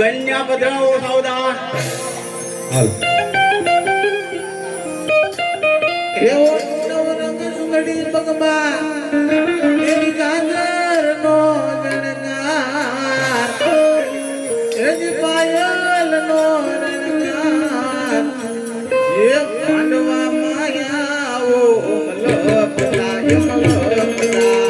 કન્યા પધરાવો સાવધાન. હાલ એવો નવરંગ સુગડી પગમાં એની ગાજરનો ગણગાર એની પાયલનો રણગાર એ પાંડવા માયાઓ મલકતા એ મલકતા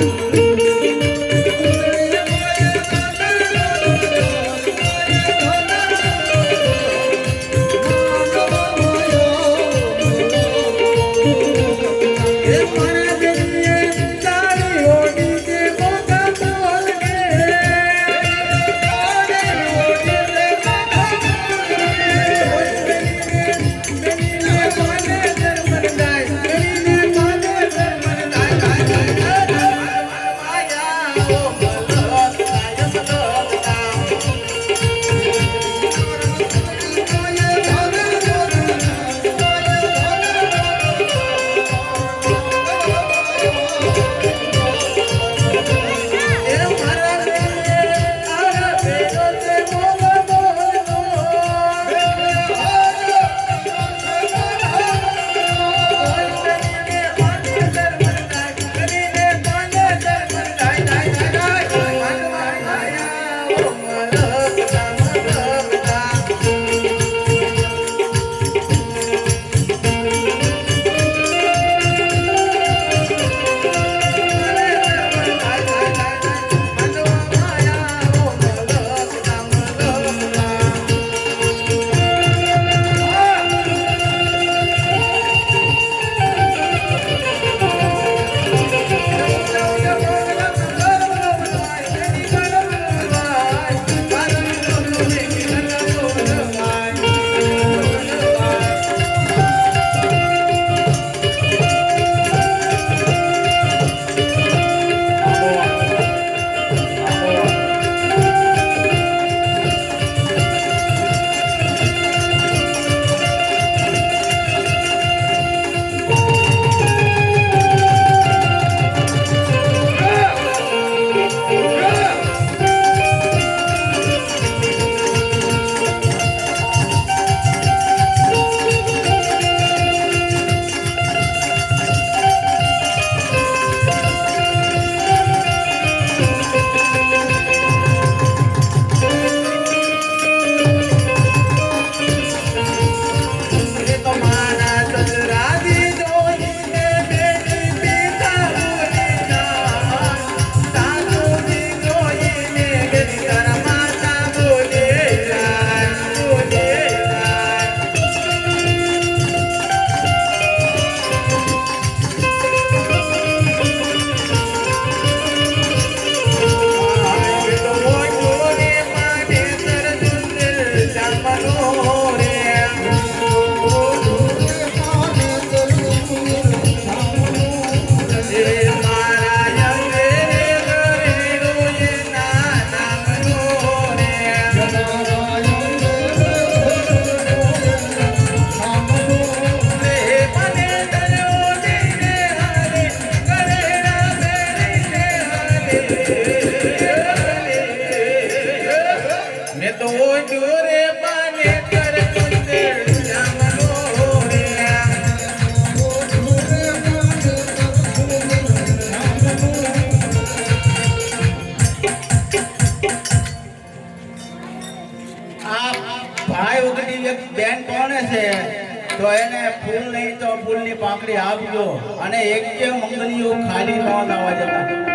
તો એને ફૂલ નહીં તો ફૂલની પાંખડી આપજો અને એક કે મંગલીઓ ખાલી ન લાવવા જતા.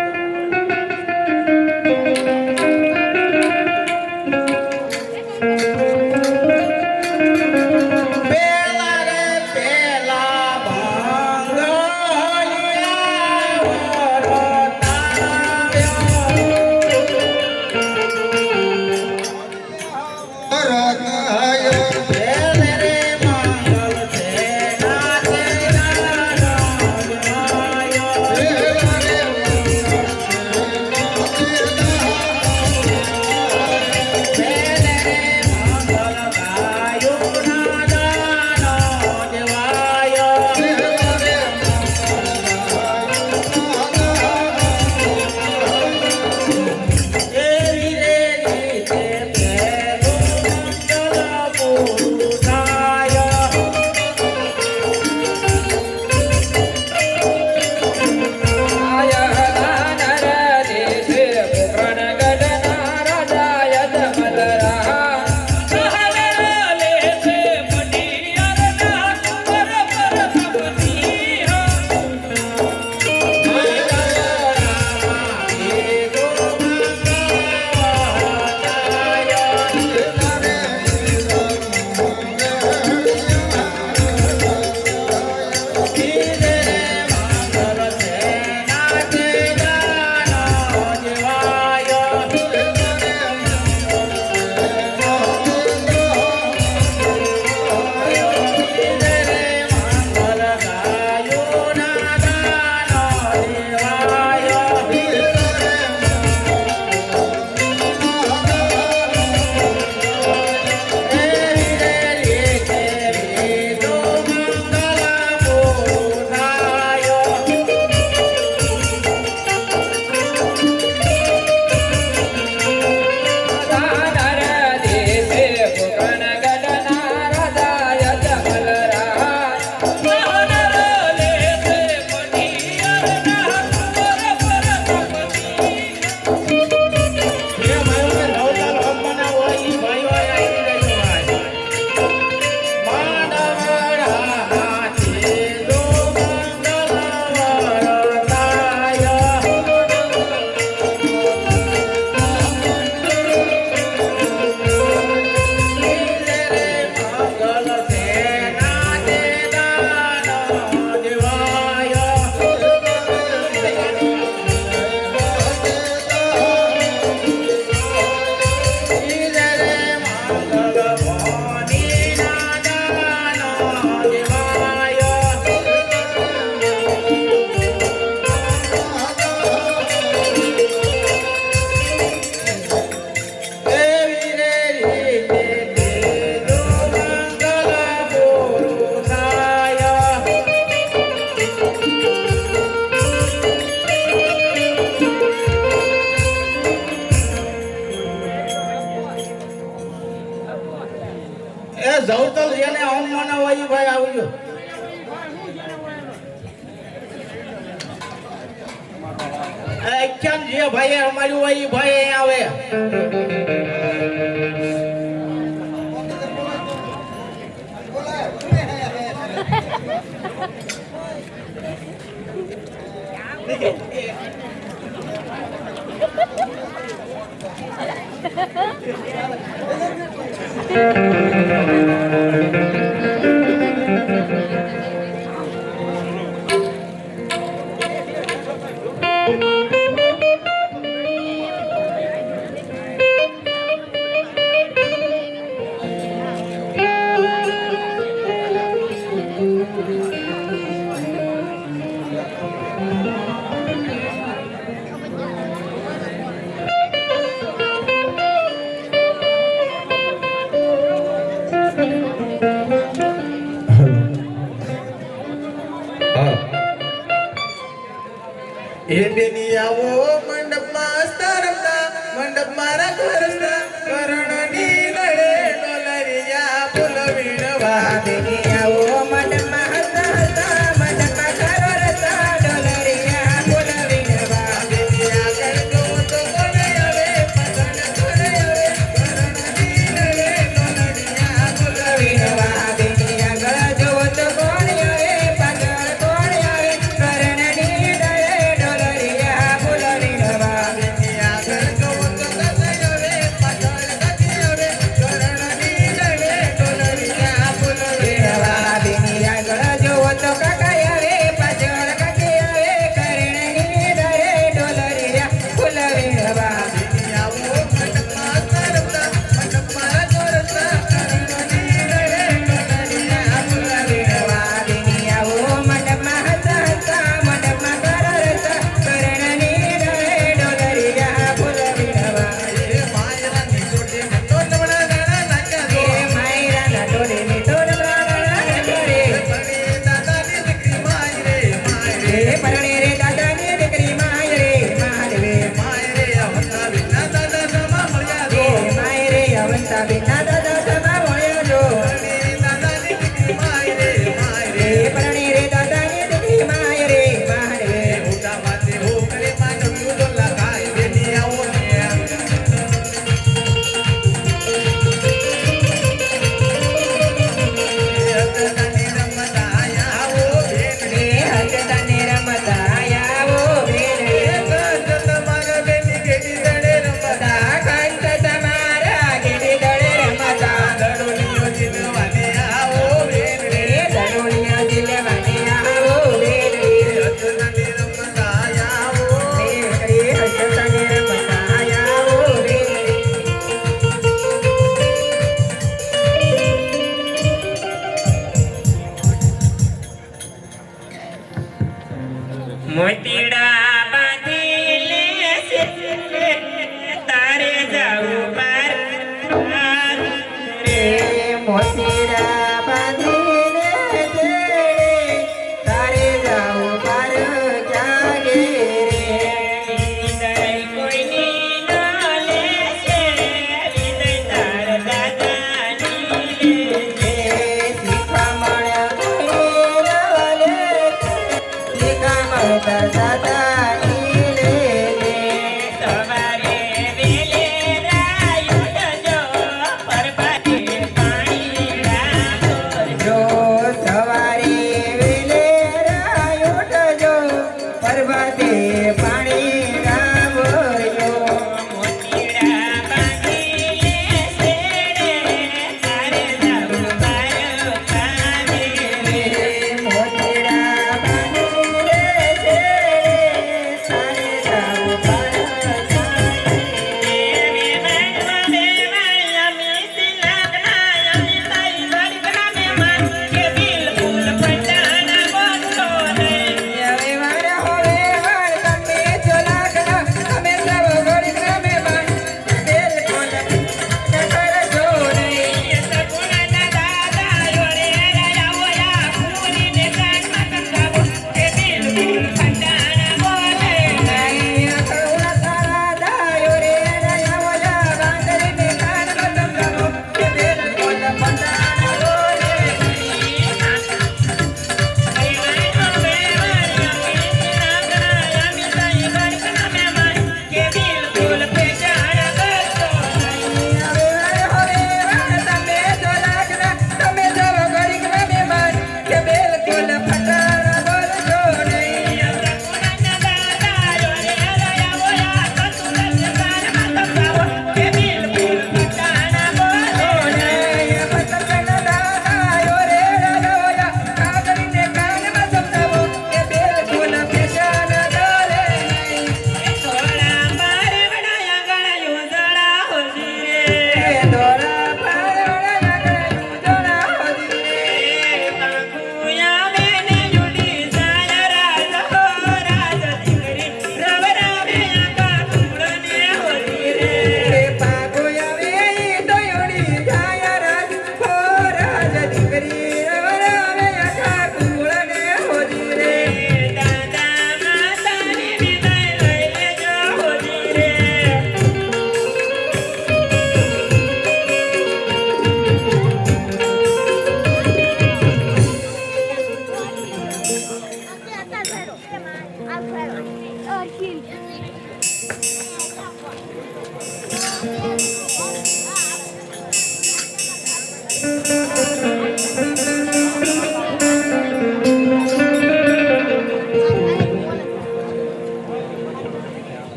ગયો કેમ જે ભાઈ અમારું હોય એ ભાઈ આવે એ બેની આવો મંડપમાં હસતા રમતા મંડપમાં રાખવા રસ્તા કરણની લડે ડોલરિયા ફૂલ વીણવા બેની આવો મંડપમાં હસતા હસતા મંડપમાં કરો રસ્તા ડોલરિયા ફૂલ વીણવા બેની આગળ જો તો કોને આવે પસંદ કોને આવે કરણની લડે ડોલરિયા ફૂલ વીણવા બેની આગળ જો તો કોને આવે પાછળ કોને આવે કરણની લડે ડોલરિયા ફૂલ વીણવા બેની આગળ જો તો કોને આવે પાછળ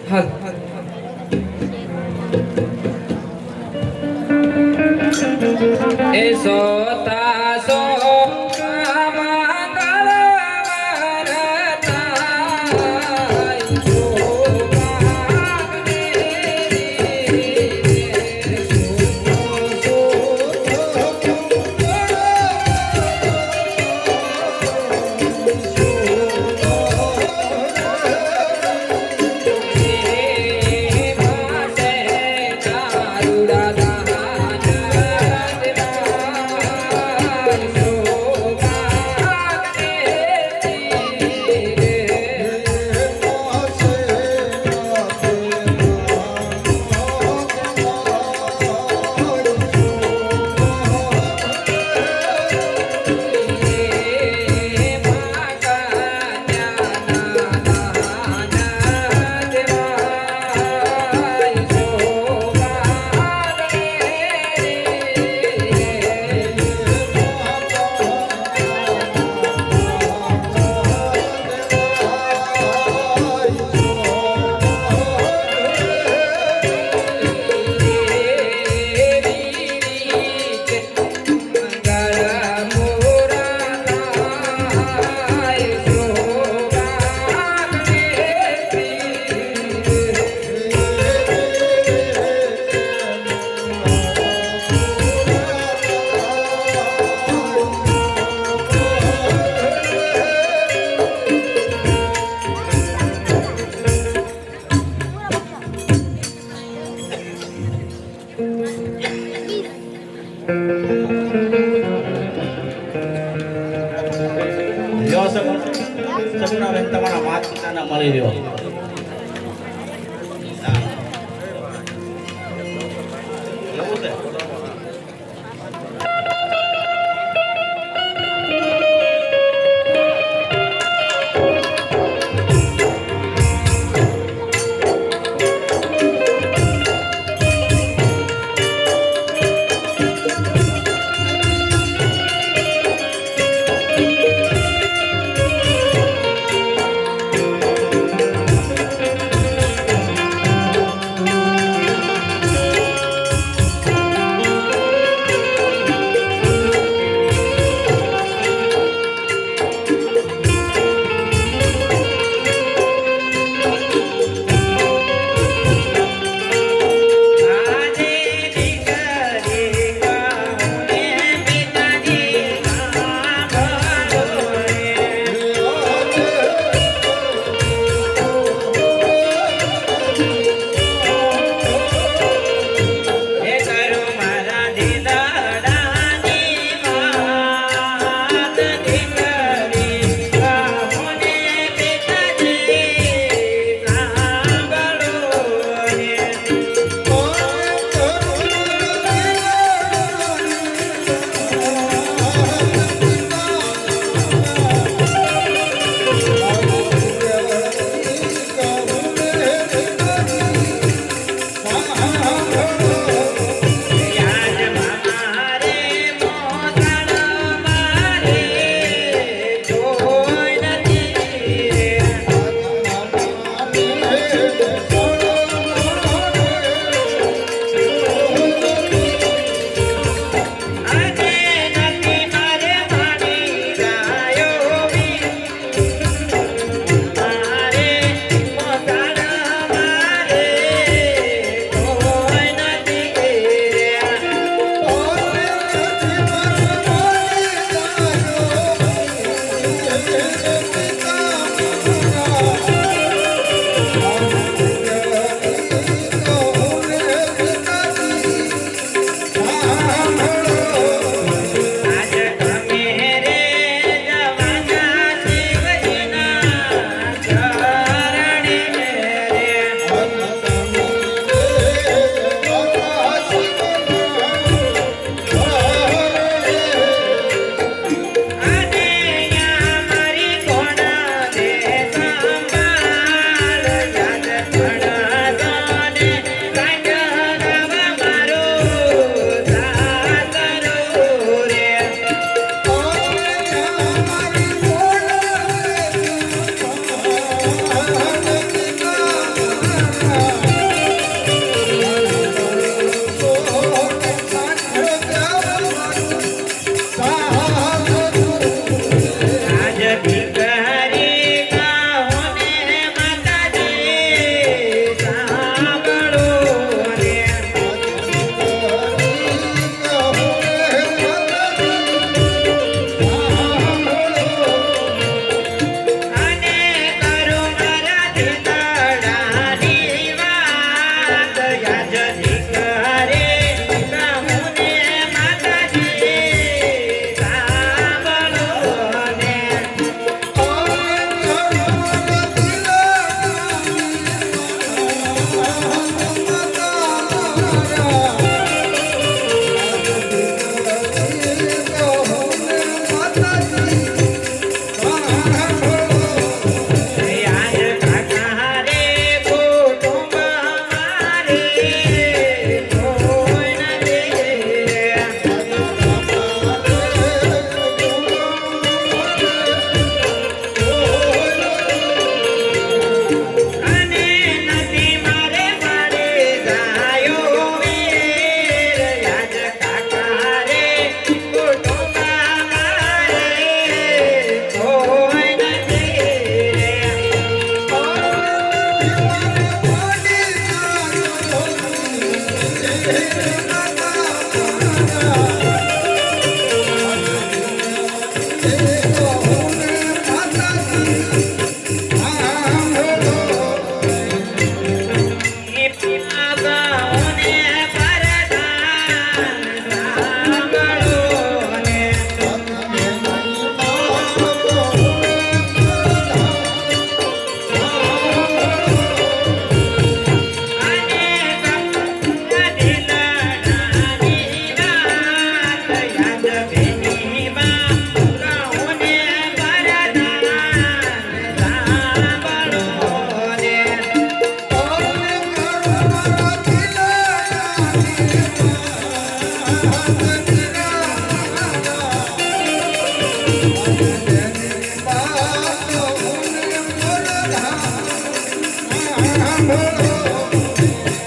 હાલ એ સોતા સો મંગળ લ્યો સગુણાબેન તમારા માતા પિતાને મળી લ્યો. એવું છે?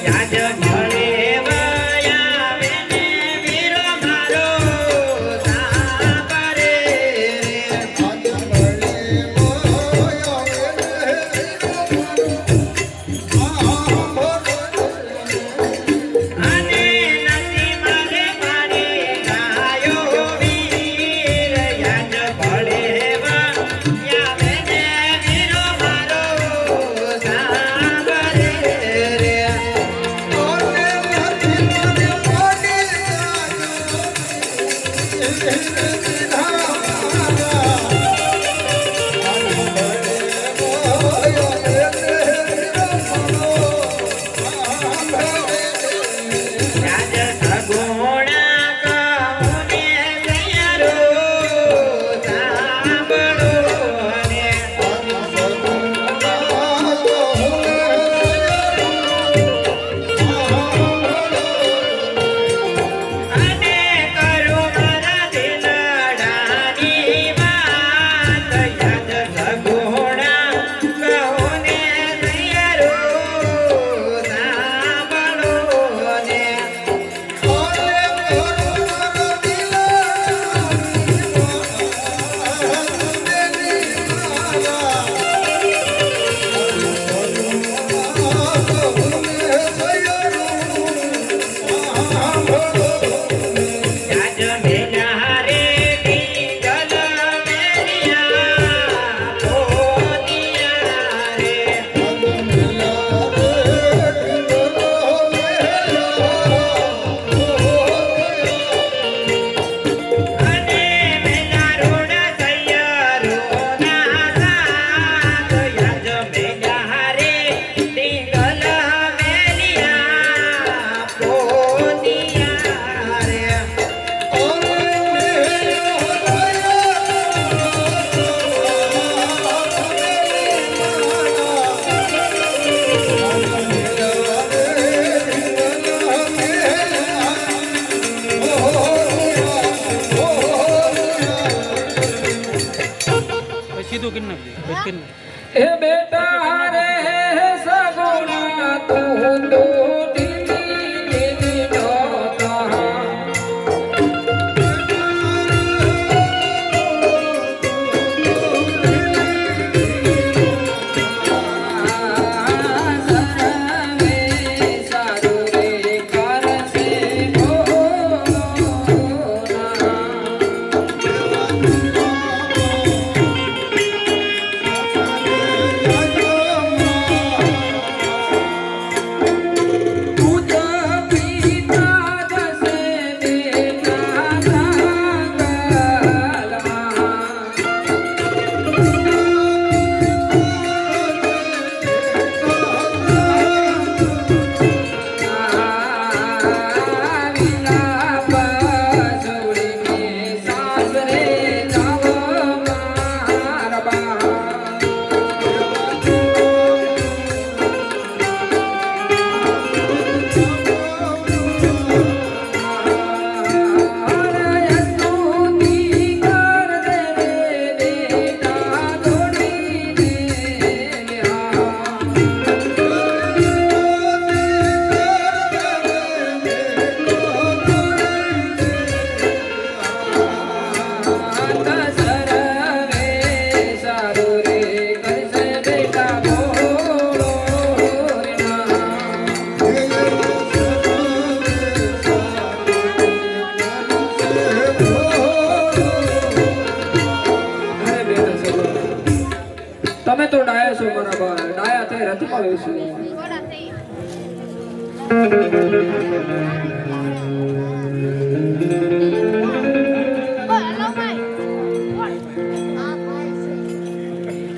યાદ મળે વયા વેને વીરો મારો સાંભળે અને નથી મારે મારી ગાયો વીર યાદ મળે વયા વેને વીરો મારો સાંભળે રે યાદ સગુણા કહુને તૈયારો સાંભળો ને અને કરો મારા દિલડાની વાત યાદ સગુણા કહુને તૈયારો સાંભળો ને યાદ મેલા રે ડીંગલ મેલિયા પોતિયા રે અને મેલા રોડા તૈયારો ના સાથ યાદ મેલા રે ડીંગલ મેલિયા પોતિયા રે એ બેટા રે સગુણા તું તો ઢીલી નહોતા સરવે સારું રે કરશે ભોળા તમે તો ડાયા છો મારા બા ડાયા થઈ રથમાં બેસી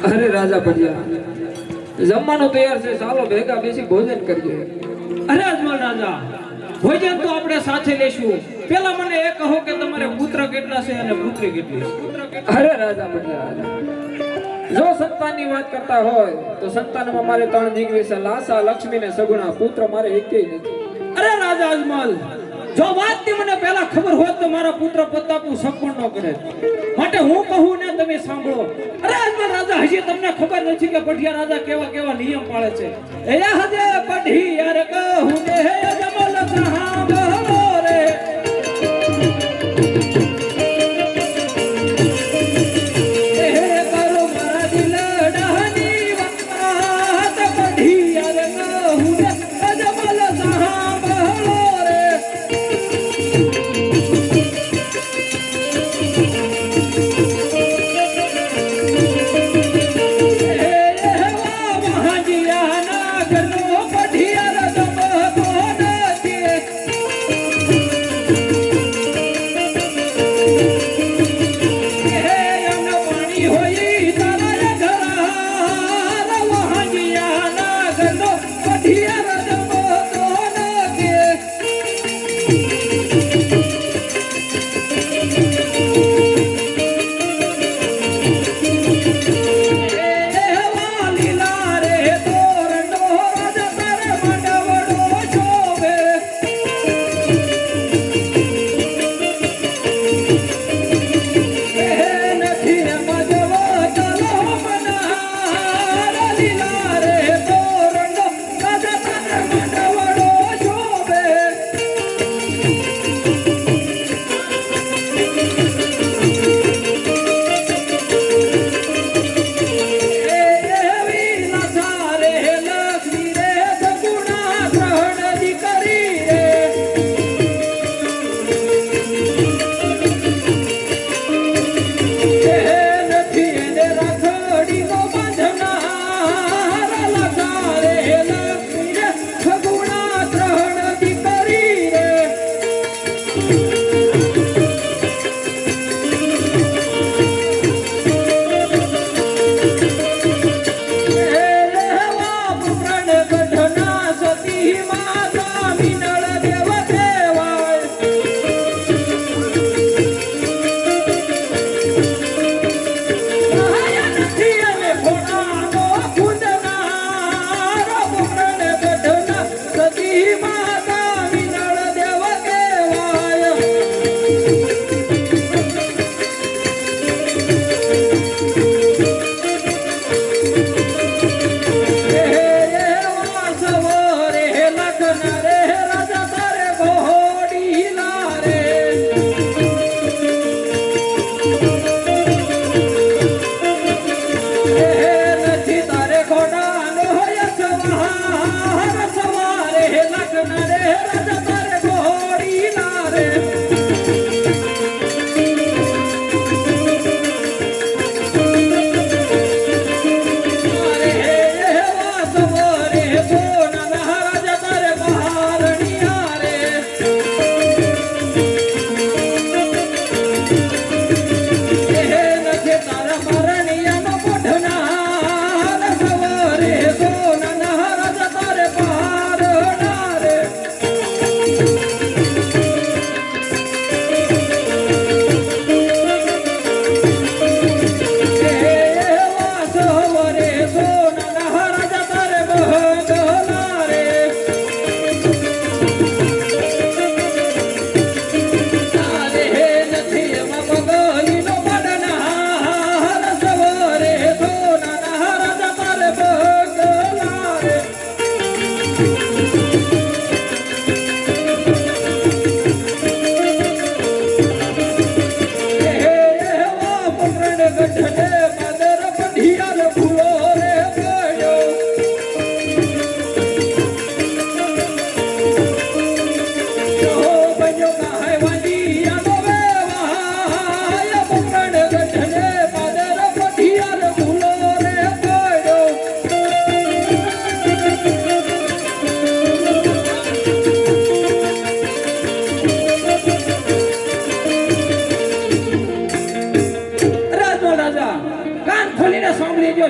અરે રાજા ભડિયા જમવાનું તૈયાર છે ચાલો ભેગા બેસી ભોજન કરીએ અરે અજમલ રાજા ભોજન તો આપણે સાથે લેશું પેલા મને એ કહો કે તમારે પુત્ર કેટલા છે અને પુત્રી કેટલી છે અરે રાજા ભડિયા જો સંતાનની વાત કરતા હોય તો સંતાનમાં મારે 3 દીકરી છે લાસા લક્ષ્મી ને સગુણા પુત્ર મારે એકેય નથી અરે રાજા અજમલ જો વાતની મને પહેલા ખબર હોત તો મારા પુત્ર પ્રતાપનું સપન ન કરે. માટે હું કહું ને તમે સાંભળો. અરે અજમલ રાજા, હજી તમને ખબર નથી કે પઢિયા રાજા કેવા કેવા નિયમ પાળે છે. એ હજે પઢિયાર કહું ને હે અજમલ સાંભળો રે.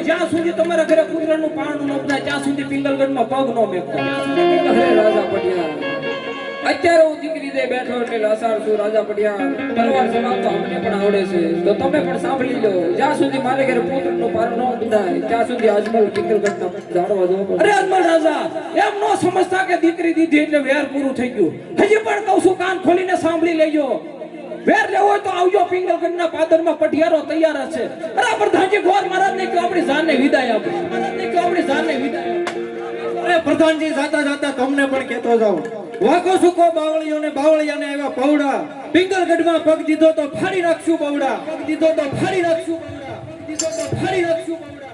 જ્યાં સુધી તમારા ઘરે કૂતરાનું પાણું ન થાય ત્યાં સુધી પિંગલગઢમાં પગ ન મેકતા. અરે રાજા પઢિયા, અત્યારે હું દીકરી દીદે બેઠો એટલે લાસાર છું રાજા પડ્યા તલવાર ચલાવતો અમને પણ આવડે છે તો તમે પણ સાંભળી લો જ્યાં સુધી મારે ઘરે પુત્રનું પાર ન બંધાય ત્યાં સુધી અજમલ કિંકરગઢના જાડવા જવો પડે. અરે અજમલ રાજા એમ નો સમજતા કે દીકરી દીધી એટલે વેર પૂરું થઈ ગયું. હજી પણ કહું છું કાન ખોલીને સાંભળી લેજો. વેર લેવો હોય તો આવજો પિંગલગઢના પાદરમાં પટિયારો તૈયાર છે. અરે પ્રધાનજી ગોર મહારાજને કહો આપણી જાનને વિદાય આપો. મહારાજને કહો આપણી જાનને વિદાય આપો. અરે પ્રધાનજી જાતા જાતા તમને પણ કહેતો જાઉં વાકો સુકો બાવળીઓને બાવળિયાને આવ્યા પૌડા પિંગલગઢમાં પગ દીધો તો ફાડી નાખશું પૌડા પગ દીધો તો ફાડી નાખશું પૌડા પગ દીધો તો ફાડી નાખશું પૌડા.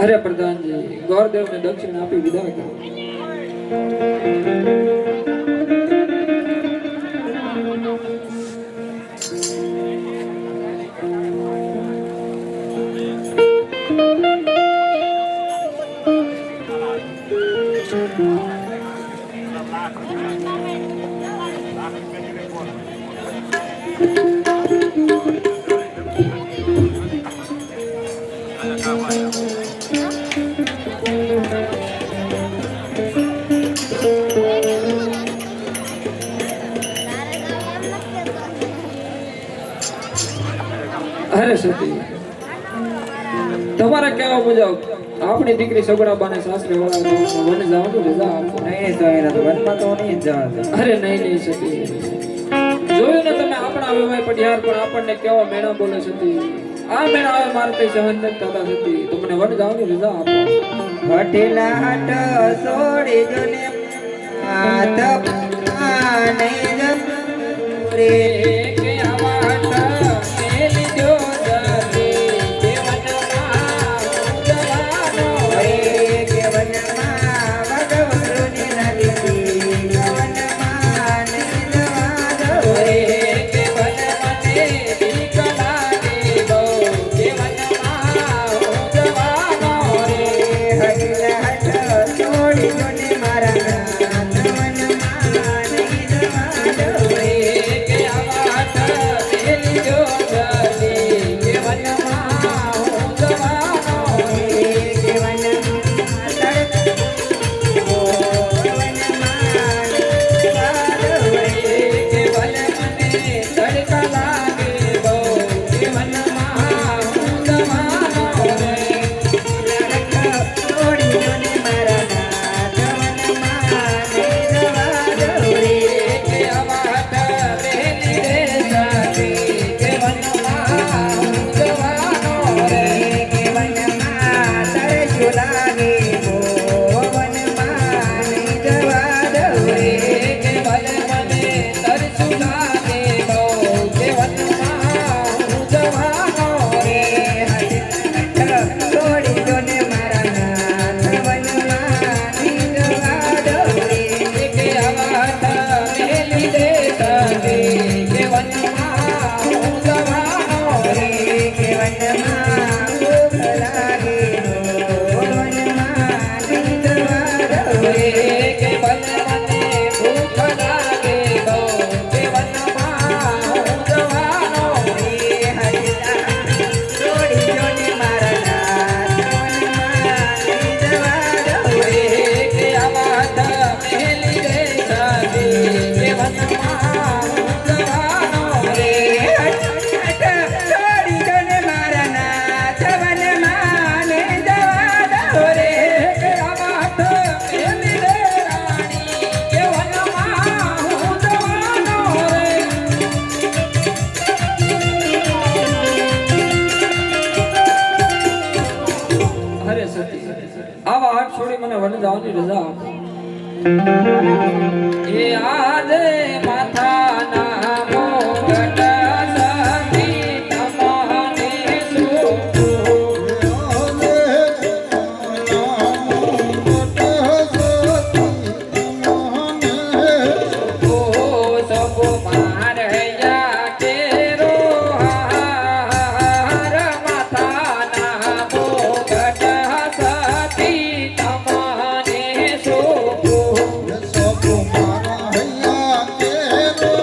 અરે પ્રધાનજી ગોરદેવને દક્ષિણ આપી વિદાય કરો. અરે સતી તમારા કહેવા મુજબ આપણી દીકરી સગડાબાને સાસરે વાળા વન જવાનું રજા આપો. નહીં સ્વામીનાથ વનમાં તો નહીં જવા દે. અરે નહીં સતી જોયું ને તમે આપણા વિવાહ પટિયાર પણ આપણને કેવા મેણા બોલે સતી. આ મેણા આવે મારે કઈ સહન નથી થતા સતી. તમને વન જવાની રજા આપો. વટેલા હાટ છોડી જો ને હાથ નહીં જમ રે કે આવા હટ મેલી જો જતી દેવનમાં ઉદવાનો રે કે વનમાં ભગવરુની નદી વનમાં નહીં જવા દો રે કે ભલે મને બીક લાગે બહુ દેવનમાં ઉદવાનો રે વટેલા હાટ છોડી જો ને મારા નાથ વનમાં નહીં જવા દો રે કે આવા હટ મેલી જો જતી દેવનમાં ઉદવાનો રે કે વનમાં તડકો વનમાં જવા દો કે ભલે મને તડકા લાગે બહુ દેવનમાં ઉદવાનો રે છોડી જો ને મારા નાથ વનમાં નહીં જવા દો રે કે આવા હટ મેલી રે જતી દેવનમાં ઉદવાનો રે કે વનમાં તરસ્યું લાગે ઓ વનમાં નહીં જવા દો રે કે ભલે મને તરસું લાગે બહુ દેવનમાં ઉદવાનો રે છોડી જો ને મારા નાથ વનમાં નહીં જવા દો રે કે આવા હટ મેલી રે જતી દેવનમાં ઉદવાનો રે કે વનમાં ભૂખ લાગે ઓ વનમાં નહીં જવા દો રે કે ભલે મને ભૂખ લાગે બહુ દેવનમાં ઉદવાનો રે છોડી જો ને મારા નાથ વનમાં નહીં જવા દો રે કે આવા હટ મેલી રે જતી દેવનમાં ઉદવાનો રે છોડી જો ને મારા નાથ વનમાં નહીં જવા દો રે કે આવા હટ મેલી રે રાણી દેવનમાં ઉદવાનો રે અરે સતી આવા હાથ છોડી મને વન જવાની રજા આપો. એ આજે માથાના મોગટ સતી તમને સબો મારયા કેરો હાર માથાના મોગટ સતી તમને સબ મારા હૈયા કેરો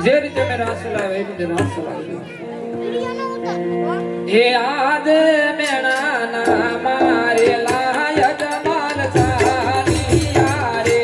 જે રીતે મેં રાસ ચલાવ્યો એ રીતે રાસ ચલાવ્યો હે આજ મેણાના મારેલા યજમાન ચાલિયા રે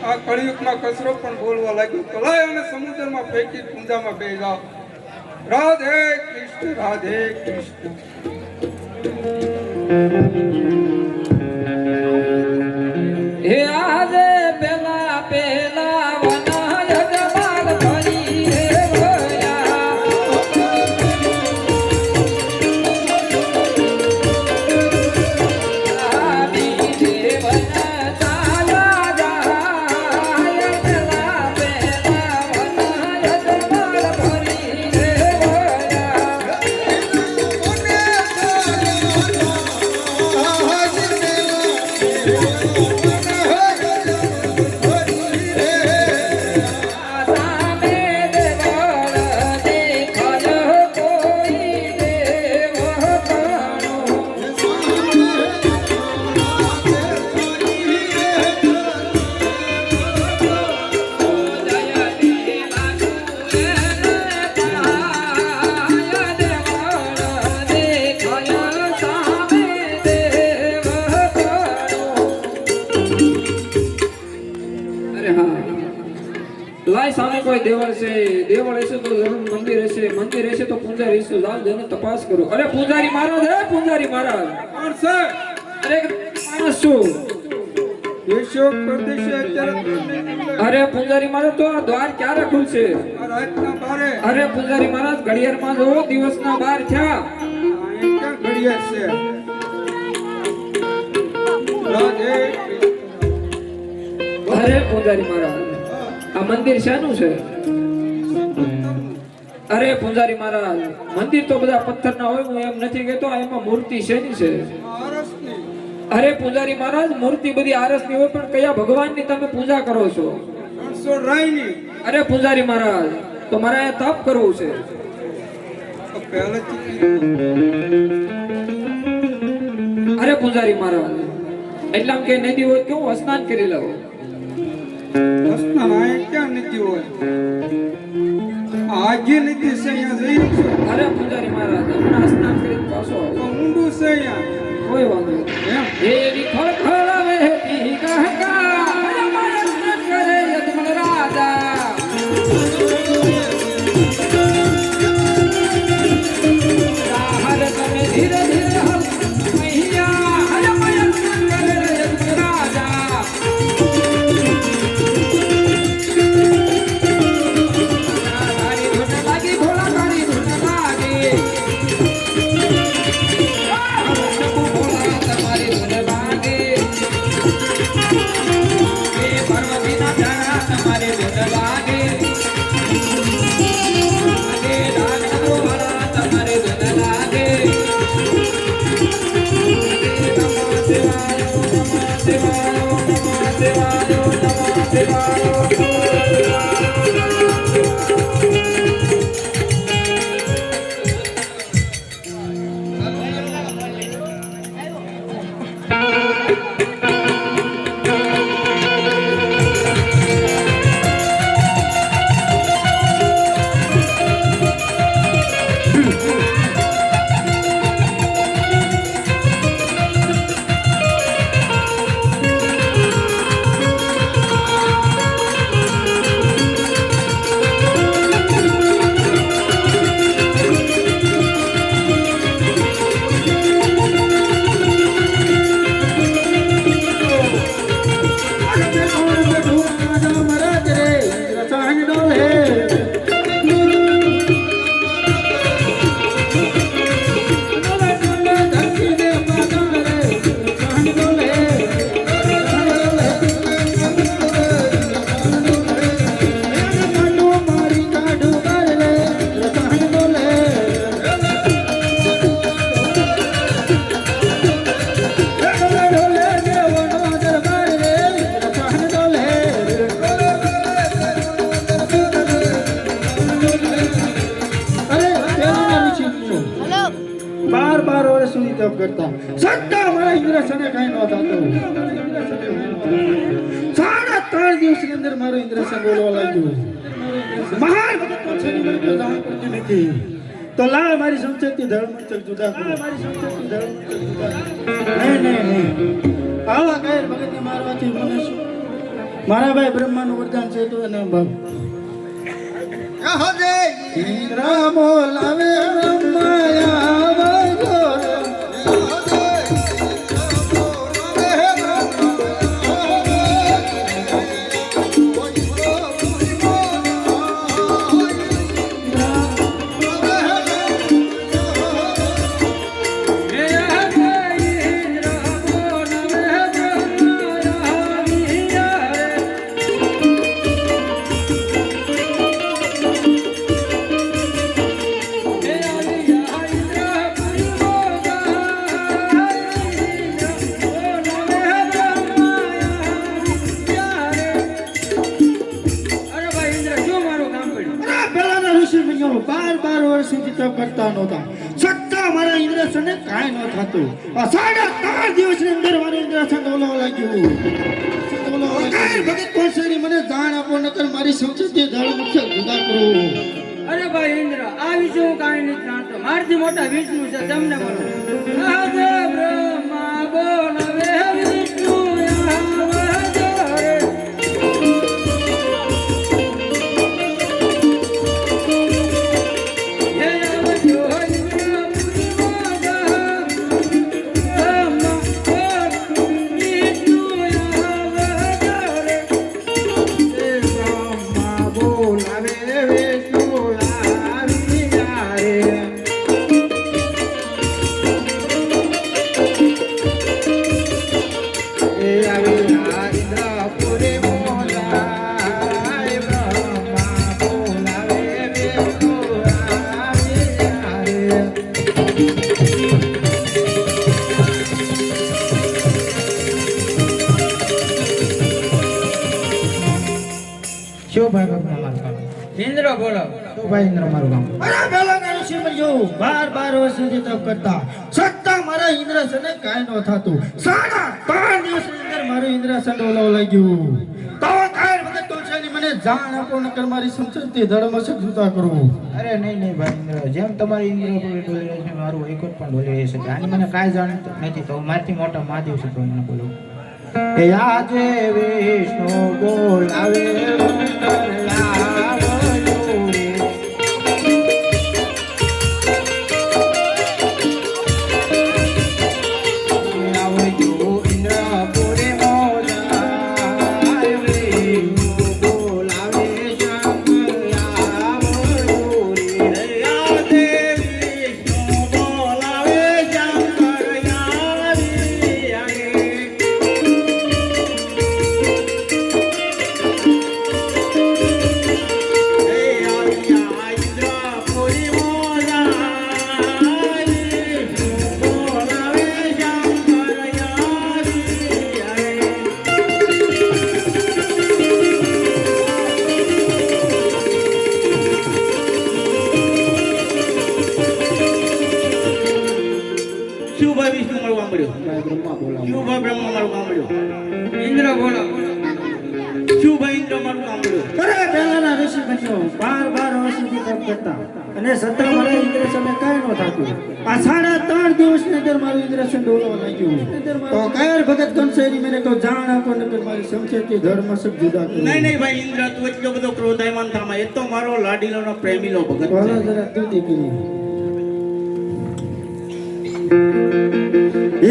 આ કળિયુગમાં કચરો પણ બોલવા લાગ્યો કલાય અને સમુદ્રમાં ફેંકી કુંડામાં બે જાઓ રાધે કૃષ્ણ રાધે કૃષ્ણ હે આજે પેલા પેલા વના યજમાન ફરી રે ભયા આબી દેવના ચાલા જાય પેલા પેલા વના યજમાન ફરી રે ભયા સામે દેવળ દેખાય કોઈ દેવ કાણો જય દેવા દેવળ દેખાય સામે દેવ કાણો અરે હા લાય સામે કોઈ દેવળ છે દેવળ હશે તો જરૂર મંદિર હશે મંદિર હશે તો પૂજારી હશે લાલ જઈને તપાસ કરો અરે પૂજારી મહારાજ હે પૂજારી મહારાજ કોણ છે અરે માણસ છું દેશો પરદેશે અત્યારે તો નહીં નીકળે. અરે પૂજારી મહારાજ તો આ દ્વાર ક્યારે ખુલશે આ રાતના બારે અરે પૂજારી મહારાજ ઘડિયાળમાં જો દિવસના 12 થયા અહીં ક્યાં ઘડિયાળ છે રાધે કૃષ્ણ. અરે પૂજારી મહારાજ આ મંદિર શાનું છે અરે પૂજારી મહારાજ મંદિર તો બધા પથ્થરના હોય હું એમ નથી કહેતો એમાં મૂર્તિ શેની છે આરસની અરે પૂજારી મહારાજ મૂર્તિ બધી આરસની હોય પણ કયા ભગવાનની તમે પૂજા કરો છો 300 રાયની અરે પૂજારી મહારાજ તો મારે આ તપ કરવું છે તો પહેલેથી કીધું. અરે પૂજારી મહારાજ એટલામાં કે નદી હોય તો હું સ્નાન કરી લઉં. પ્રશ્ન આ ક્યાં નીતિ હોય આગે નીતિ છે અહીંયા જઈ છું અરે પૂજારી મહારાજ હમણાં સ્નાન કરીને પાછો આવો. તો ઊંડું છે અહીંયા કોઈ વાંધો નહીં. એમ એવી ખળખળાવે તી ગહકા અરે મારા સ્નાન કરે યજમાન રાજા. રાહર તમે ધીરે ધીરે હલ મૈયા અરે મારા સ્નાન કરે યજમાન રાજા. તારી ધૂન લાગી ભોળા તારી ધૂન લાગી. ભોળા તમારી ધૂન લાગી. એ પાર્વતીના પ્યારા તમારી ધૂન લાગી. એ દાનવો વાળા તમારી ધૂન લાગી. નમઃ શિવાય નમઃ શિવાય નમઃ શિવાય નમઃ શિવાય. બાર વર્ષ સુધી તપ કરતા છતાં મારા ઇન્દ્રસને કઈ ન થતું. 3.5 દિવસની અંદર મારો ઇન્દ્રસન બોલવા લાગ્યો. મહાન ભગત છે મને તો જાણ પડતી નથી. તો લાવ મારી સંચેતી ધર્મચક જુદા કરો. નહીં આવા કાયર ભગતને મારવાથી મને શું? મારા ભાઈ બ્રહ્માનું વરદાન છે તો એના ભાગ ઇન્દ્ર બોલાવે બ્રહ્માયા વગો. કરતા નહોતા છતાં મારા ઇન્દ્રસને કાંઈ ન થતું. 3.5 દિવસની અંદર મારું ઇન્દ્રસન ડોલવા લાગ્યું. ભગત કોશરી મને જાણ આપો નકર મારી સંચેતી ધર્મ મુખ્ય જુદા કરો. અરે ભાઈ ઇન્દ્ર આ વિશે હું કાંઈ નથી જાણતો. મારથી મોટા વિષ્ણુ છે તમને બોલો. રાધે બ્રહ્મા બોલાવે વિષ્ણુ શું ભાઈ બાપા ઇન્દ્ર બોલો. ભાઈ ઇન્દ્ર મારું ગામ અરે પહેલા ઋષિ બન્યો 12 વર્ષ સુધી તપ કરતા છતાં મારા ઇન્દ્રાસને કાંઈ ન થાતું. સાડા 3 દિવસની અંદર મારું ઇન્દ્રાસન ઓલવાઈ ગયું. તો કાંઈ વખત તુલસીની મને જાણ આપો નકર મારી સંસદથી ધર્મશક જૂતા કરું. અરે નહીં ભાઈ ઇન્દ્ર જેમ તમારી ઇન્દ્ર પર ડોલી રહ્યો છે મારું એક પણ ડોલી રહ્યો છે આની મને કાંઈ જાણ નથી તો મારથી મોટા મહાદેવ છે તો એને બોલો એ આજે વિષ્ણુ બોલાવે ઇન્દ્ર બોલા શું ભાઈ ઇન્દ્ર મારું કામ કર્યું? અરે પહેલાના ઋષિ બન્યો 12 વર્ષ સુધી તપ કરતા અને છતાં મારા ઇન્દ્રાસને કાંઈ ન થાતું. આ સાડા 3 દિવસની અંદર મારું ઇન્દ્રાસન ડોલવા લાગ્યું. તો કાયર ભગત કંસેરી મને કહો જાણ આપો નકર મારી સંસદથી ધર્મશક જુદા કરું. નહીં ભાઈ ઇન્દ્ર તું એટલો બધો ક્રોધાયમાન થામાં એ તો મારો લાડીલોનો પ્રેમીલો ભગત બોલો છે. જરા તુતી કરી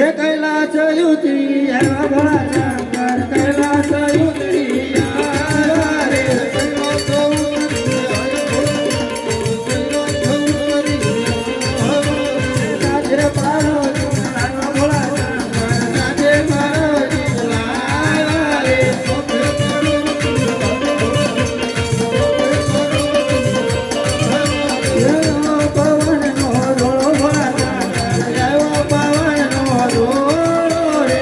એ કૈલાસ યુતી એવા ભોળા શંકર કૈલાસ યુતી આયા રે કૈલાસ રાજે પારો ભોળા શંકર રાજે મારો જીલાયા રે પવન નો રોળો ભોળા શંકર આવ્યો પવન નો રોળો રે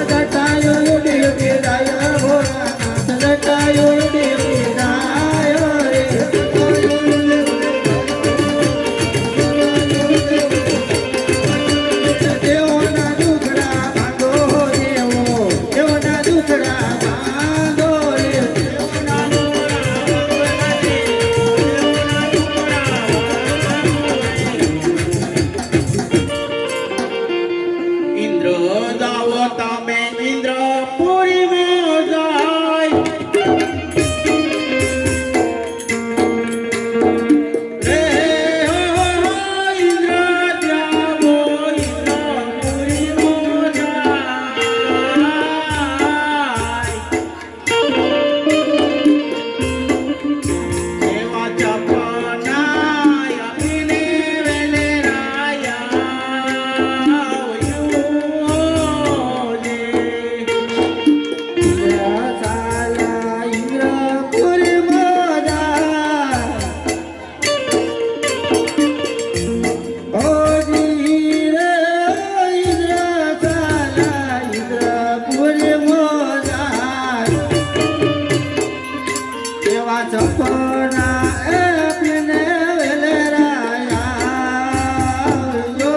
જટાયો ઉડી વિરાય ભોળાનાથ જટાયો ઉડી વિરાય રે દેવોના દુખડા ભાંગો દેવો દેવોના દુખડા ભાંગો રે ઇન્દ્ર જાઓ તમે ઇન્દ્ર પુરી માં જાય રે હો ઇન્દ્ર જાઓ ઇન્દ્ર પુરી માં જાય એવા જપના આપીને વેલે સાલા ઇન્દ્રપુર મોજા ઓજી રે ઇન્દ્ર સાલા ઇન્દ્રપુર મોજા એવા સપના આપને વેલે રાયા જો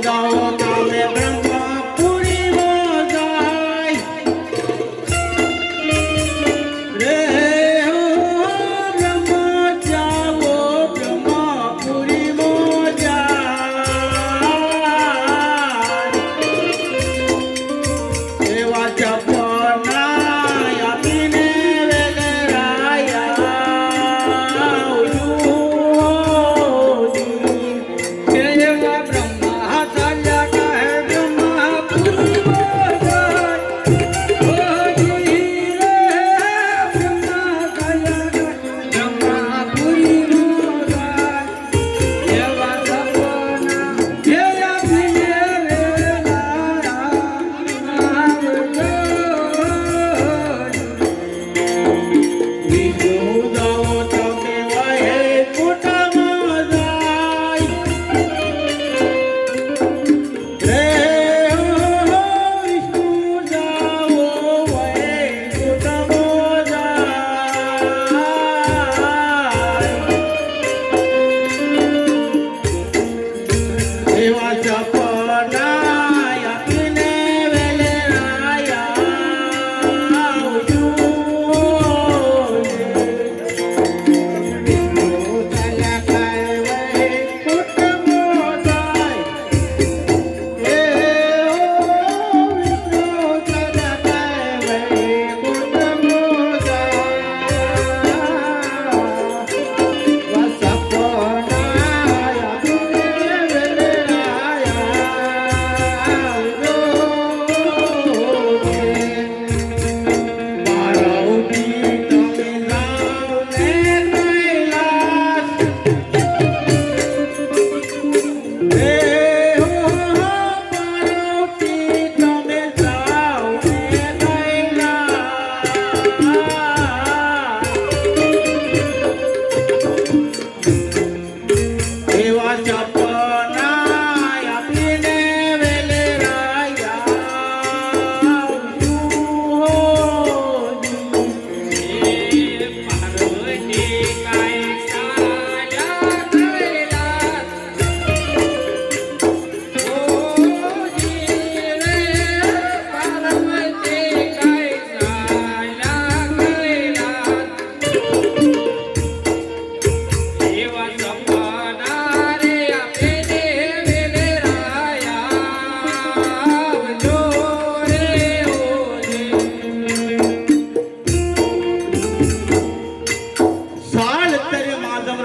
જાઓ તમે બ્રહ્મપુરી માં જાય રે હો બ્રહ્મ જાઓ બ્રહ્મપુરી માં જાય એવા જપના આપીને વેલે એવા બ્રહ્મા ચાલ્યા કહે બ્રહ્માપુરી માં જાય. ઓજી રે બ્રહ્મા ચાલ્યા કહે બ્રહ્માપુરી માં જાય. એવા સપના જે આપીને વેલા વિષ્ણુ જાઓ તમે વહે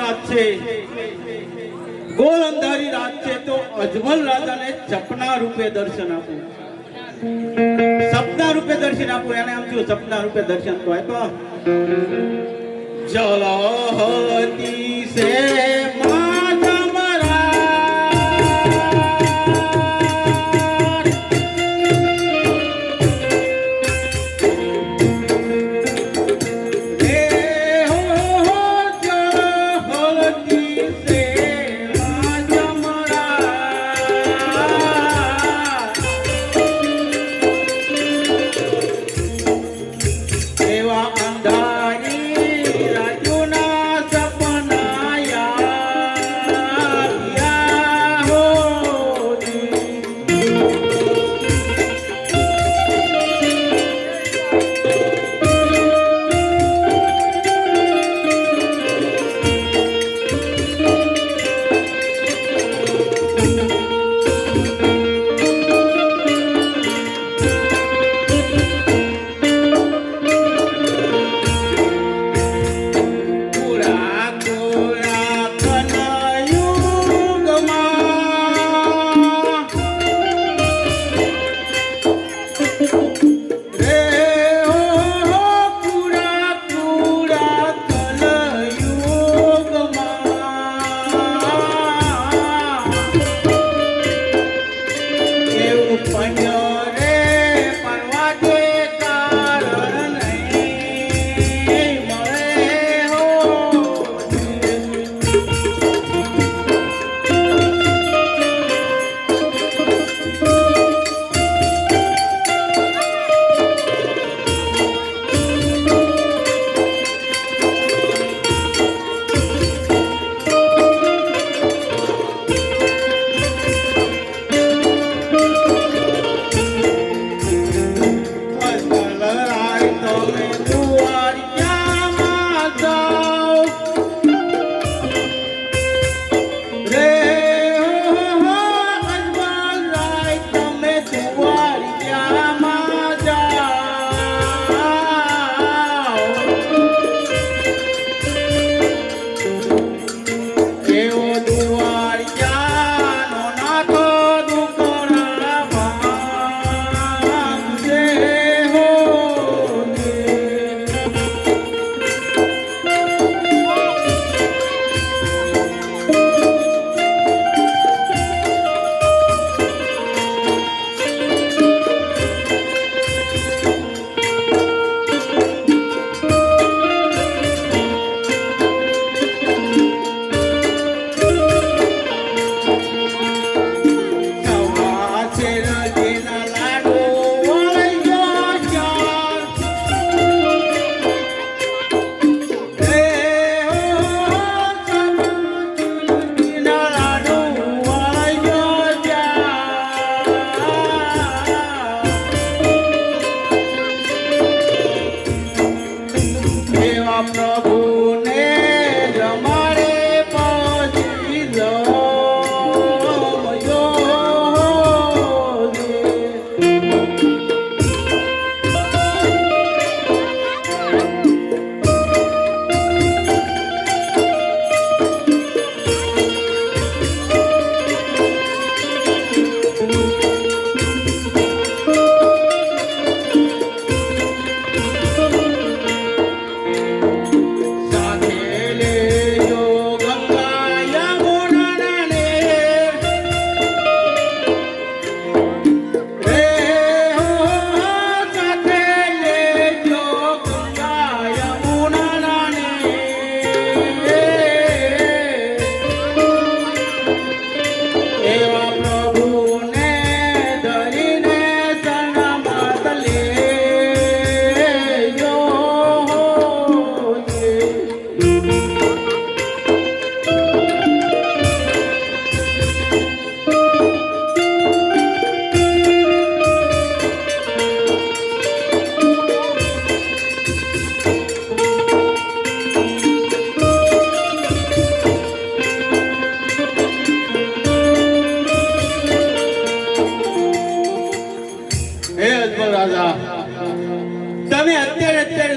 રાત છે, ગોળ અંધારી રાત છે, તો અજમલ રાજાને સપના રૂપે દર્શન આપું, સપના રૂપે દર્શન આપું. એને આમ થયું સપના રૂપે દર્શન તો આપ્યો. ચલો હતી સે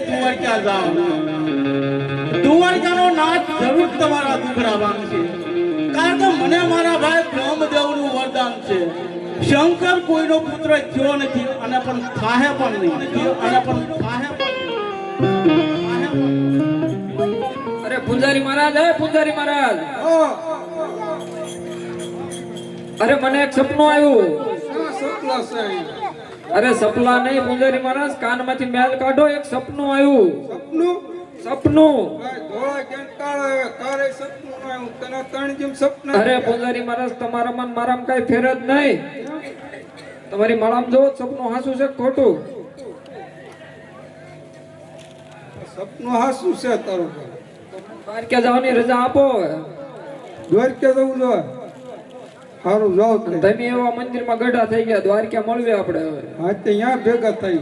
દ્વારકા જાઓ, દ્વારકાનો નાથ જરૂર તમારા દુખડા ભાંગશે. કારણ કે મને મારા ભાઈ બ્રહ્મદેવનું વરદાન છે. શંકર કોઈનો પુત્ર થયો નથી અને પણ થાહે પણ નહીં. અરે પૂજારી મહારાજ, હે પૂજારી મહારાજ, અરે મને એક સપનું આવ્યું. સપલા છે અરે સપલા નહીં પૂજારી મહારાજ, કાનમાંથી મેલ કાઢો. એક સપનું આવ્યું. સપનું સપનું. ધોળા કેમ કાળા કારે સપનું આવ્યું તને ત્રણ જેમ સપના અરે પૂજારી મહારાજ, તમારા મન મારામાં કઈ ફેર જ નહીં. તમારી માળામાં જો સપનું હાસું છે કે ખોટું? સપનું હાસું છે તારું દ્વારકા જવાની રજા આપો. દ્વારકા જવું જોઈએ સારું જાઓ તે. તમે એવા મંદિરમાં ગઢા થઈ ગયા, દ્વારકા મળવે આપણે હવે. હા તે અહીંયા ભેગા થઈ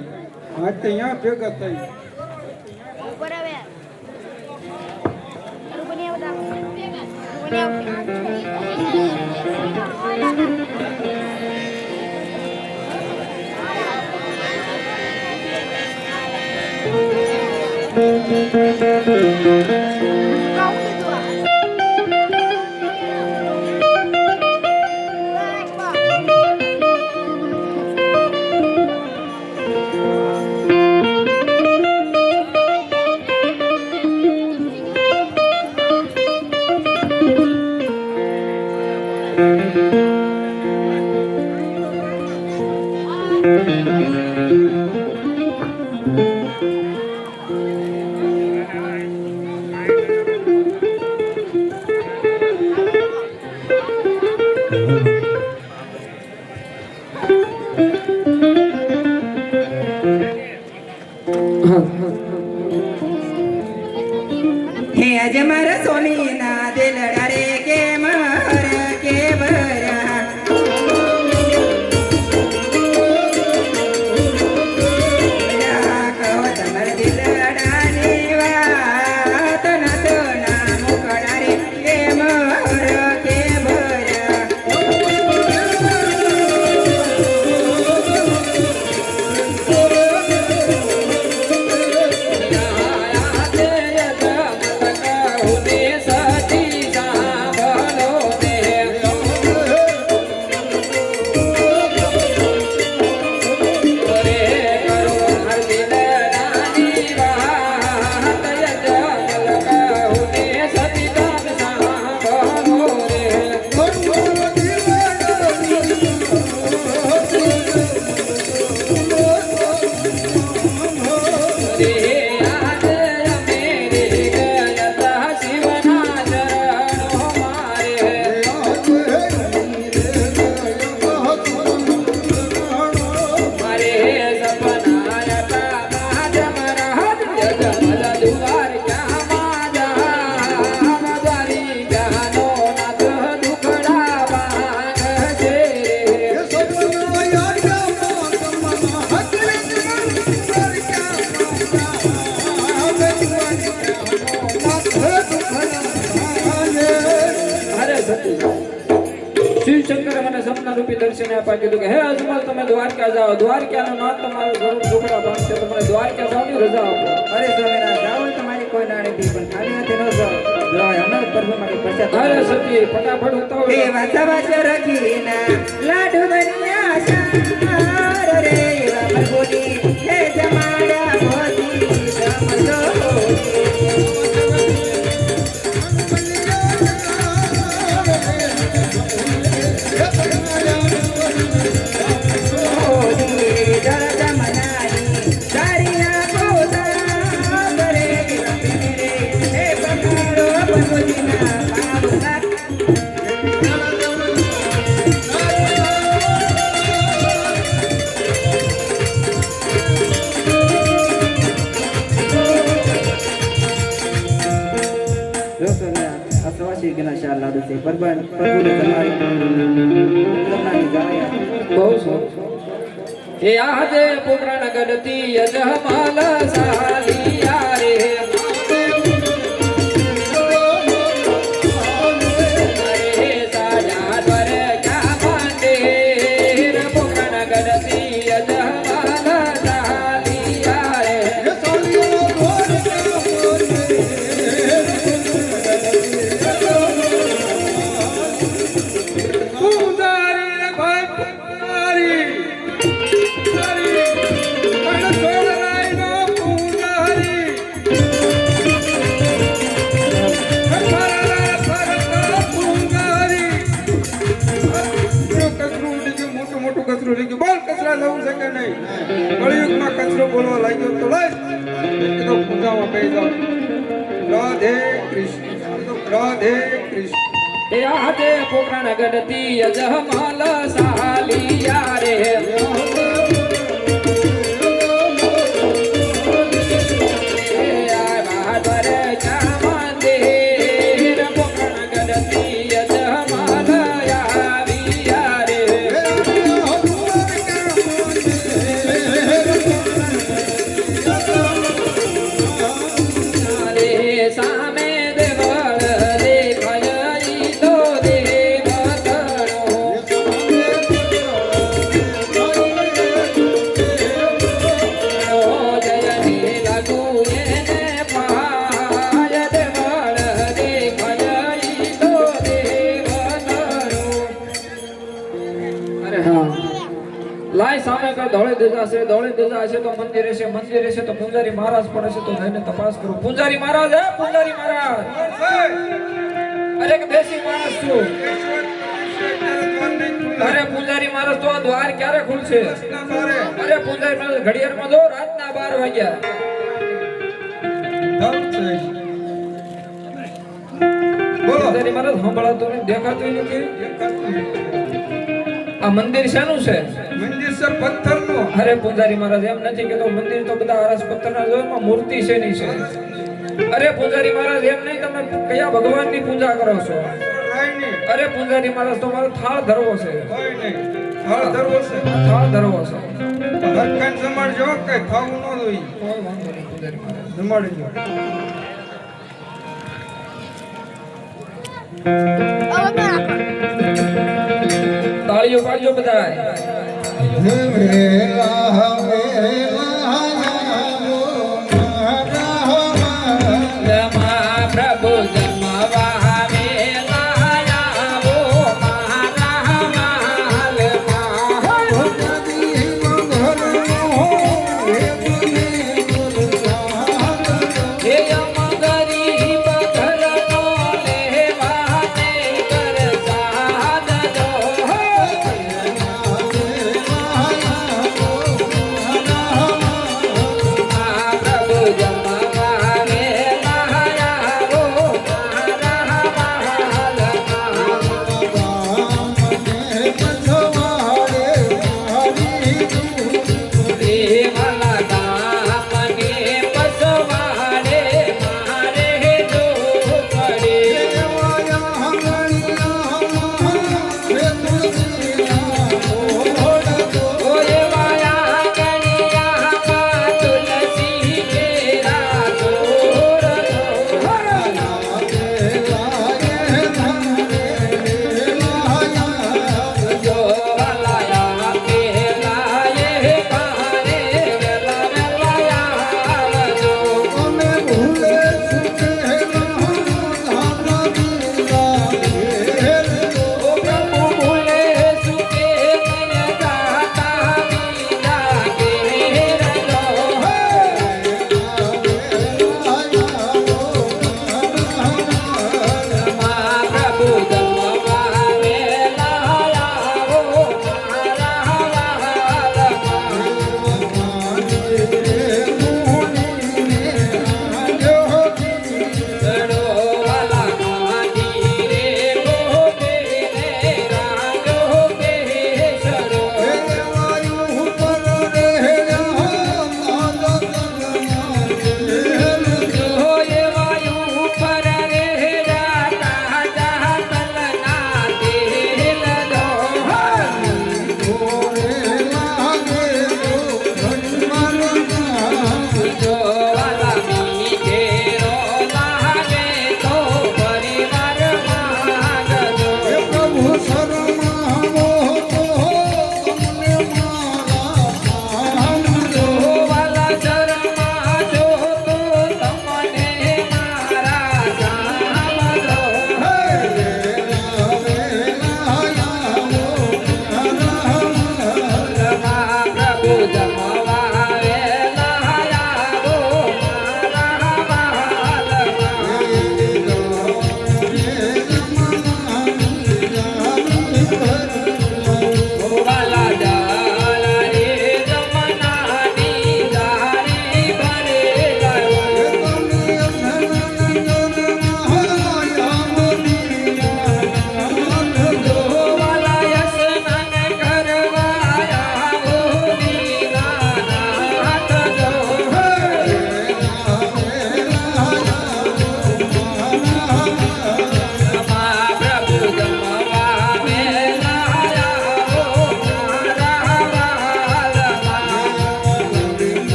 હા તે અહીંયા ભેગા થઈ ઉપર આવે રૂપની આવતા રૂપની હે આજ મારા સોનીના દિલડા રે કે મર કે ભરા કહો તમાર દિલડાની વાત ના તો ના મુકડા રે કે મર કે ભરા શિવશંકરે મને સપના રૂપી દર્શન આપ્યા, કીધું કે હે અજમલ તમે દ્વારકા જાઓ, દ્વારકાનો નાથ તમારો જરૂર ઢોકળા ભાગશે, તમને દ્વારકા જવાની રજા આપો. અરે સ્વામિનારાયણ જાઓ તમારી કોઈ ના નથી પણ ખાલી હાથે ન જાઓ જાઓ અમે પ્રભુ માટે પ્રસાદ અરે સતી ફટાફટ ઉતાવો. એ વાસા વાસા રખીના લાડુ બન્યા શાર રે એવા પ્રભુની હે જમાડા મોતી સમજો એ આજે પુરાણ ગઢતી અજમાલ સાલિયા રે સાજા દ્વાર ક્યાં માંડે પુરાણ ગઢતી અજમાલ સાલિયા રે રાધે કૃષ્ણ એ હાથે પોકરણ ગડતી અજમલ સાલિયા રે લાય સામે કર ધોળે ધજા છે તો મંદિર છે તો પૂંજારી મહારાજ પણ હશે તો જઈને તપાસ કરો પૂંજારી મહારાજ અરે કે દેશી માણસ છું અરે પૂંજારી મહારાજ તો આ દ્વાર ક્યારે ખુલશે અરે પૂંજારી મહારાજ ઘડિયાળમાં જો રાતના 12 વાગ્યા પૂંજારી મહારાજ સંભળાતો નહીં દેખાતું નથી આ મંદિર શાનું છે મંદિર સર પથ્થરનું અરે પૂંજારી મહારાજ એમ નથી કે તો મંદિર તો બધા આરસ પથ્થરના જોરમાં મૂર્તિ છે ની છે અરે પૂંજારી મહારાજ એમ નહીં તમે કયા ભગવાનની પૂજા કરો છો રાયની અરે પૂંજારી મહારાજ તો મારો થાળ ધરવો છે કોઈ નહીં થાળ ધરવો છે થાળ ધરવો છે હરખાન જમાડજો કઈ થાવું ન જોઈએ કોઈ વાંધો નહીં પૂંજારી મહારાજ જમાડી દો તાળીઓ પાડજો બધાય પ્રભુ જમવા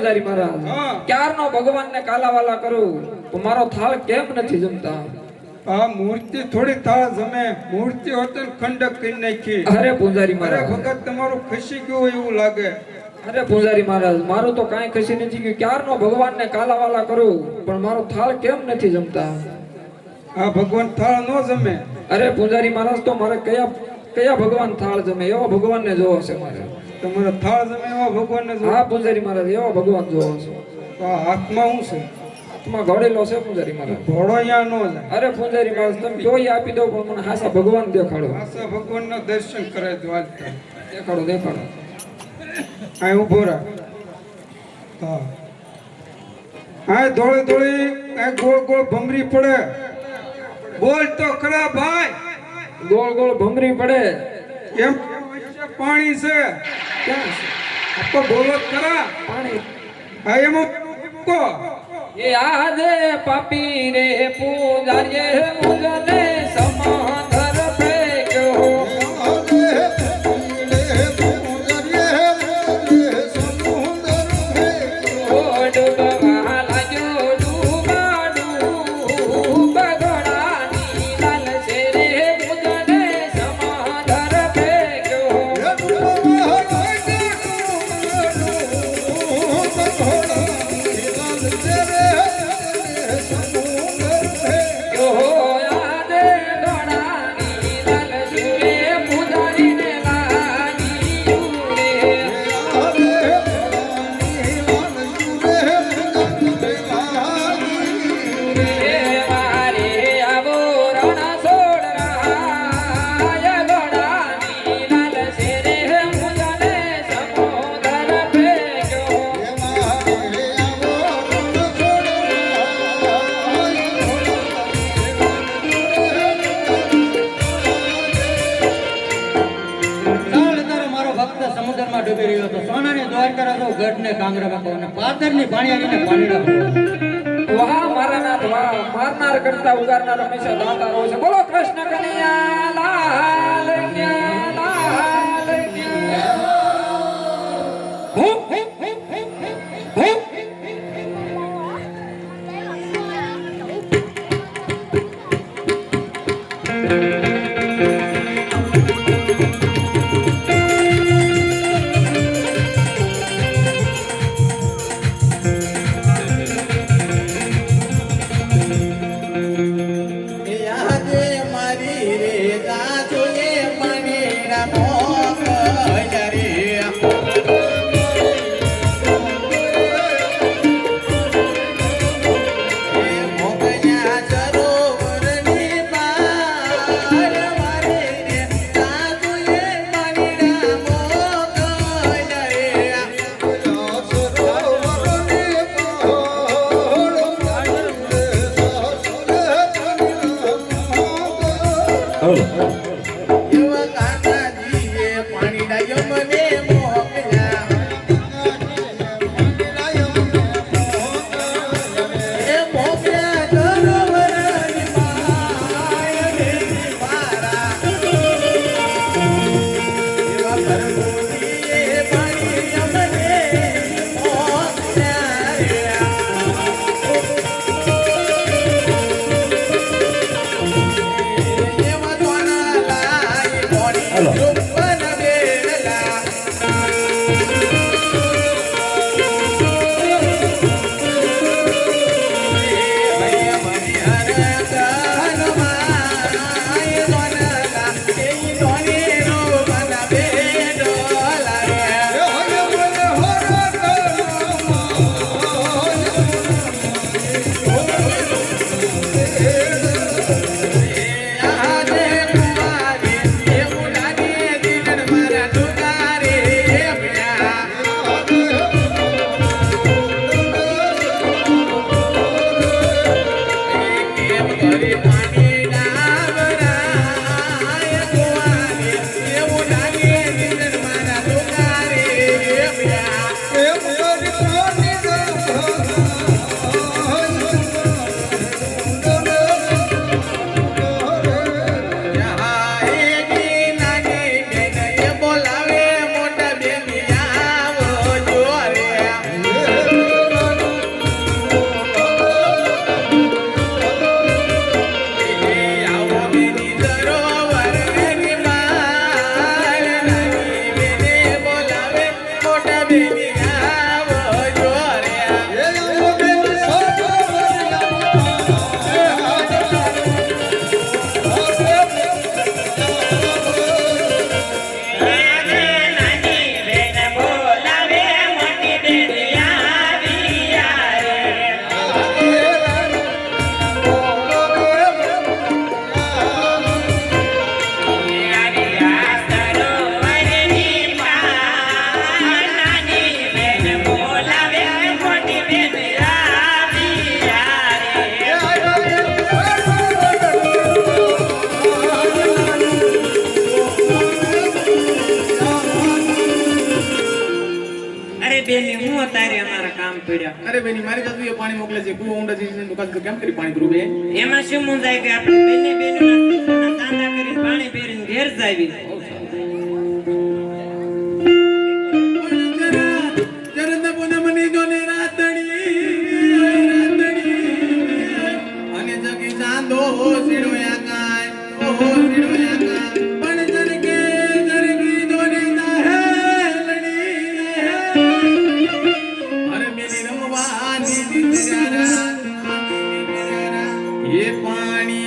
પૂજારી મહારાજ હા. ક્યારનો ભગવાનને કાલાવાલા કરું તો મારો થાળ કેમ નથી જમતા? આ મૂર્તિ થોડી થાળ જમે, મૂર્તિ હોતે ને ખંડક કરી નાખી. અરે પૂજારી અરે મહારાજ, ભગત તમારું ખસી ગયું હોય એવું લાગે. અરે પૂજારી મહારાજ, મારું તો કાંઈ ખસી નથી ગયું. ક્યારનો ભગવાનને કાલાવાલા કરું પણ મારો થાળ કેમ નથી જમતા? આ ભગવાન થાળ ન જમે. અરે પૂજારી મહારાજ, તો મારે કયા ભગવાન થાળ જમે એવા ભગવાનને જોવો છે મારે. તમારે થાળ જમે એવા ભગવાનને જો. હા પૂજારી મહારાજ, એવા ભગવાન જોવો છે. તો આ હાથમાં શું છે? હાથમાં ઘોડેલો છે પૂજારી મહારાજ. ઘોડો અહીંયા ન જાય. અરે પૂજારી મહારાજ, તમે જોઈ આપી દો પણ મને હાસા ભગવાન દેખાડો. આસા ભગવાનના દર્શન કરે દ્વારકા. દેખાડો દેખાડો. અહીં ઊભો રાખ. હા, આ ધોળી ધોળી આ ગોળ ગોળ ભમરી પડે. બોલ તો ખરા ભાઈ. ગોળ ગોળ ભમરી પડે. એમ વચ્ચે પાણી છે. ક્યાં છે આપો બોલો જ ખરા. પાણી? હા, એમાં મૂકો. એ આદે પાપી રે પૂજારીએ મુજને સમાધર ફેંક્યો. ઓ ડૂબવા લાગ્યો ડૂબા ડૂબા ઘોડાની લાલ છે રે મુજને સમાધર ફેંક્યો. આદે ઘોડાની લાલ સુરે પૂજારીને લાગ્યું રે. મારે આવો રણ છોડ રાય ઘોડાની લાલ છે રે મુજને સમોદર ફેંક્યો. ચાલ તારો મારો ભક્ત સમુદ્રમાં ડૂબી રહ્યો હતો. સોનાની દ્વારકા રાજો ગઢને કાંગરા બાપો અને પાથરની ભાણિયારીને પાણીડા બાપો. વાહ મારા નાથ વાહ, મારનાર કરતા ઉગારનાર હંમેશા દાતા રહો છે. બોલો કૃષ્ણ કનૈયા લાલ કી, લાલ કી. હો, હો, હો, હો. યાદે મારી રે ગાજોએ મણીના મોગ રે. મોગયા સરોવરની પાર મારી રે ગાજોએ મણીના મોગ એવા કાકાજીએ પાણીના યમને મોકલ્યા. એ મોકલ્યા સરોવરની પાર રે મારા. એવા ભરભૂતિએ પાણી યમને મોકલ્યા રે. એવા સોના લાઈ મોડી રૂપન બેડલા. ભૈયા મની હર કાનમાં આય સોનલા એ સોની રૂપન બેડલા રે. આજે કુમારી એવું લાગે દિલ બેની હું તારે અમારા કામ પડ્યા અરે બેની મારી તસવીર પાણી મોકલે છે કુવો ઊંડા છે દુકાન તો કેમ કરી પાણી ભરું બે એમાં શું મુંજાય કે આપણે બેને બેનના ચાંદા કરીને પાણી ભરીને ઘેર જાવી ચરણ પૂનમની જોને રાતડી અને જગી ચાંદો સિડોયા કાય ઓહો સિડોયા કા પણ જરગે જરગી જોને દાહેલડી અરે મેરી રમવાની દીકરા ये पानी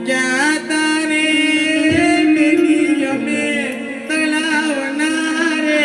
क्या तारे मेरी यमे तलाव नारे